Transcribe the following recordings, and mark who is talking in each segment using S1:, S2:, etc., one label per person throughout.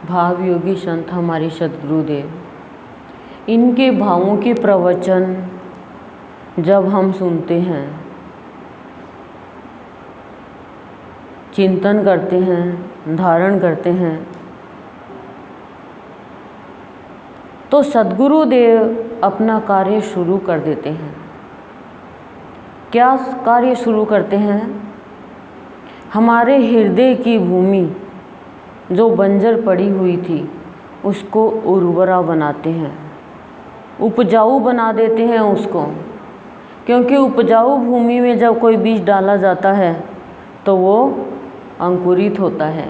S1: भाव योगी संत हमारे सद्गुरुदेव, इनके भावों के प्रवचन जब हम सुनते हैं, चिंतन करते हैं, धारण करते हैं, तो सद्गुरुदेव अपना कार्य शुरू कर देते हैं। क्या कार्य शुरू करते हैं? हमारे हृदय की भूमि जो बंजर पड़ी हुई थी उसको उर्वरा बनाते हैं, उपजाऊ बना देते हैं उसको। क्योंकि उपजाऊ भूमि में जब कोई बीज डाला जाता है तो वो अंकुरित होता है।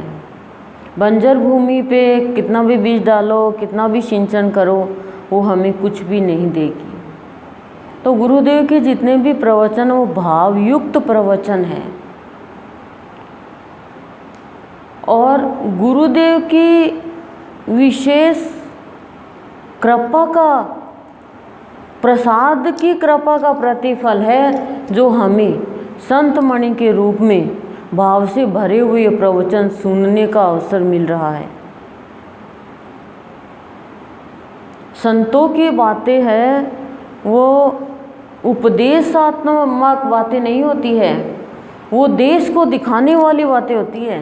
S1: बंजर भूमि पे कितना भी बीज डालो, कितना भी सिंचन करो, वो हमें कुछ भी नहीं देगी। तो गुरुदेव के जितने भी प्रवचन वो भावयुक्त प्रवचन है, और गुरुदेव की विशेष कृपा का, प्रसाद की कृपा का प्रतिफल है जो हमें संत मणि के रूप में भाव से भरे हुए प्रवचन सुनने का अवसर मिल रहा है। संतों की बातें हैं वो उपदेशात्मक बातें नहीं होती है, वो देश को दिखाने वाली बातें होती है।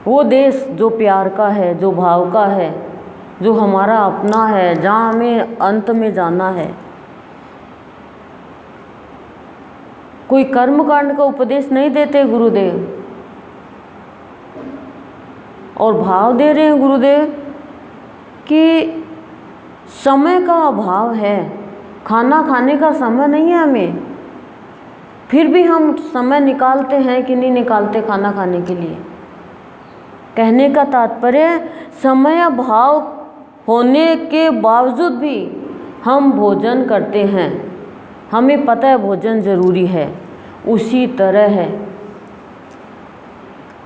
S1: वो देश जो प्यार का है, जो भाव का है, जो हमारा अपना है, जहाँ हमें अंत में जाना है। कोई कर्म कांड का उपदेश नहीं देते गुरुदेव, और भाव दे रहे हैं गुरुदेव कि समय का अभाव है, खाना खाने का समय नहीं है हमें, फिर भी हम समय निकालते हैं कि नहीं निकालते खाना खाने के लिए। कहने का तात्पर्य, समय अभाव होने के बावजूद भी हम भोजन करते हैं, हमें पता है भोजन जरूरी है। उसी तरह है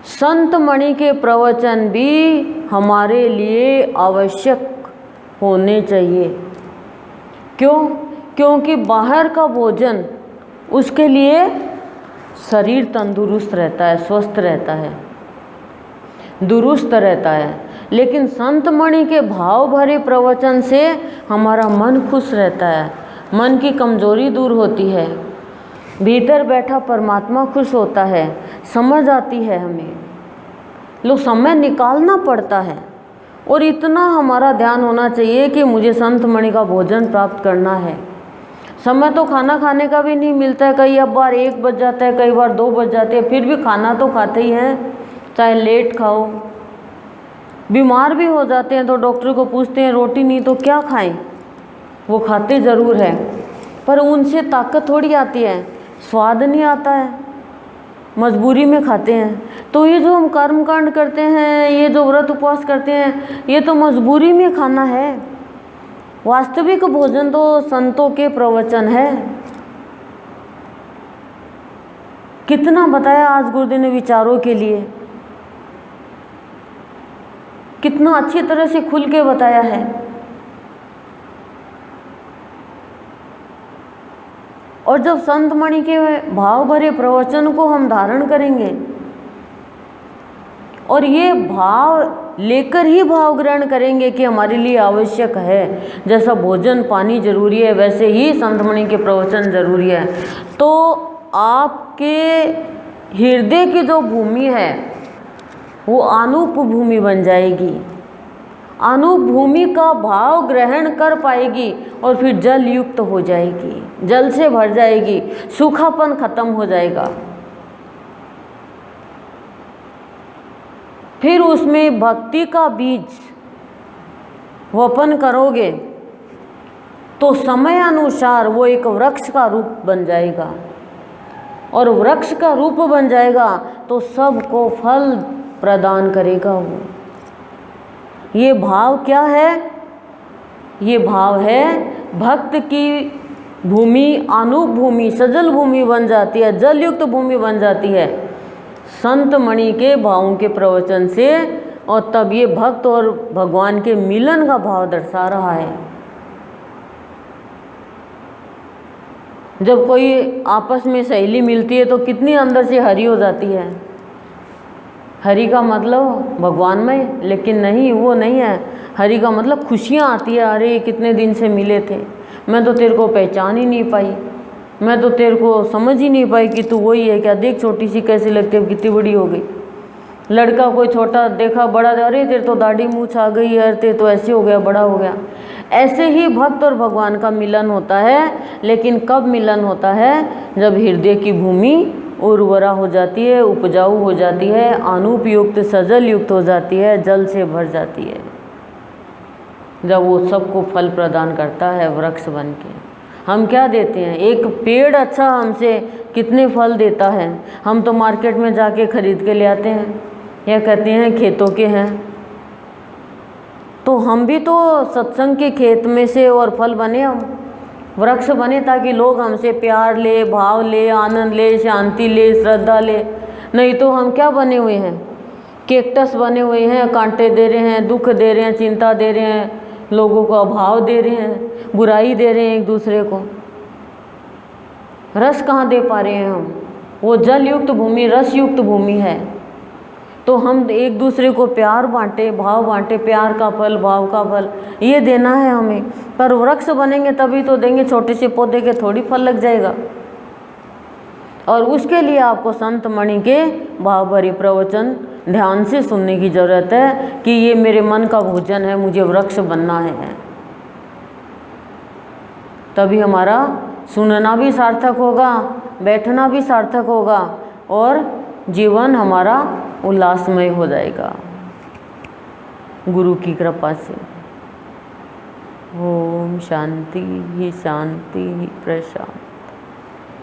S1: संत मणि के प्रवचन भी हमारे लिए आवश्यक होने चाहिए। क्यों? क्योंकि बाहर का भोजन उसके लिए शरीर तंदुरुस्त रहता है, स्वस्थ रहता है, दुरुस्त रहता है, लेकिन संत मणि के भाव भरे प्रवचन से हमारा मन खुश रहता है, मन की कमजोरी दूर होती है, भीतर बैठा परमात्मा खुश होता है, समझ आती है हमें। लोग समय निकालना पड़ता है, और इतना हमारा ध्यान होना चाहिए कि मुझे संत मणि का भोजन प्राप्त करना है। समय तो खाना खाने का भी नहीं मिलता है, कई बार 1 बज जाता है, कई बार 2 बज जाते हैं, फिर भी खाना तो खाते ही हैं, चाहे लेट खाओ। बीमार भी हो जाते हैं तो डॉक्टर को पूछते हैं रोटी नहीं तो क्या खाएं, वो खाते ज़रूर है, पर उनसे ताकत थोड़ी आती है, स्वाद नहीं आता है, मजबूरी में खाते हैं। तो ये जो हम कर्म कांड करते हैं, ये जो व्रत उपवास करते हैं, ये तो मजबूरी में खाना है। वास्तविक भोजन तो संतों के प्रवचन है। कितना बताया आज गुरुदेव ने विचारों के लिए, कितना अच्छी तरह से खुल के बताया है। और जब संत मणि के भाव भरे प्रवचन को हम धारण करेंगे और ये भाव लेकर ही भाव ग्रहण करेंगे कि हमारे लिए आवश्यक है, जैसा भोजन पानी जरूरी है वैसे ही संत मणि के प्रवचन जरूरी है, तो आपके हृदय की जो भूमि है वो अनूप भूमि बन जाएगी, अनूप भूमि का भाव ग्रहण कर पाएगी, और फिर जल युक्त हो जाएगी, जल से भर जाएगी, सूखापन खत्म हो जाएगा। फिर उसमें भक्ति का बीज वपन करोगे तो समय अनुसार वो एक वृक्ष का रूप बन जाएगा, और वृक्ष का रूप बन जाएगा तो सबको फल प्रदान करेगा वो। ये भाव क्या है? ये भाव है भक्त की भूमि अनूप भूमि, सजल भूमि बन जाती है, जलयुक्त भूमि बन जाती है संत मणि के भावों के प्रवचन से, और तब ये भक्त और भगवान के मिलन का भाव दर्शा रहा है। जब कोई आपस में सहेली मिलती है तो कितनी अंदर से हरी हो जाती हरि का मतलब भगवान में, लेकिन नहीं, वो नहीं है। हरि का मतलब खुशियाँ आती है, अरे कितने दिन से मिले थे, मैं तो तेरे को पहचान ही नहीं पाई, मैं तो तेरे को समझ ही नहीं पाई कि तू वही है क्या, देख छोटी सी कैसी लगती है, कितनी बड़ी हो गई। लड़का कोई छोटा देखा बड़ा, अरे तेरे तो दाढ़ी मूछ आ गई है, तेरे तो ऐसे हो गया, बड़ा हो गया। ऐसे ही भक्त और भगवान का मिलन होता है, लेकिन कब मिलन होता है? जब हृदय की भूमि उर्वरा हो जाती है, उपजाऊ हो जाती है, अनूप युक्त सजल युक्त हो जाती है, जल से भर जाती है, जब वो सबको फल प्रदान करता है वृक्ष बन के। हम क्या देते हैं? एक पेड़ अच्छा हमसे कितने फल देता है, हम तो मार्केट में जाके खरीद के ले आते हैं, या कहते हैं खेतों के हैं। तो हम भी तो सत्संग के खेत में से और फल बने, हम वृक्ष बने, ताकि लोग हमसे प्यार ले, भाव ले, आनंद ले, शांति ले, श्रद्धा ले। नहीं तो हम क्या बने हुए हैं? कैक्टस बने हुए हैं, कांटे दे रहे हैं, दुख दे रहे हैं, चिंता दे रहे हैं, लोगों को अभाव दे रहे हैं, बुराई दे रहे हैं एक दूसरे को। रस कहाँ दे पा रहे हैं हम? वो जल युक्त भूमि, रस युक्त भूमि है। तो हम एक दूसरे को प्यार बांटे, भाव बांटे, प्यार का फल, भाव का फल, ये देना है हमें। पर वृक्ष बनेंगे तभी तो देंगे, छोटे से पौधे के थोड़ी फल लग जाएगा। और उसके लिए आपको संत मणि के भाव भरे प्रवचन ध्यान से सुनने की ज़रूरत है कि ये मेरे मन का भोजन है, मुझे वृक्ष बनना है। तभी हमारा सुनना भी सार्थक होगा, बैठना भी सार्थक होगा, और जीवन हमारा उल्लासमय हो जाएगा गुरु की कृपा से। ओम शांति ही शांति ही प्रशांति।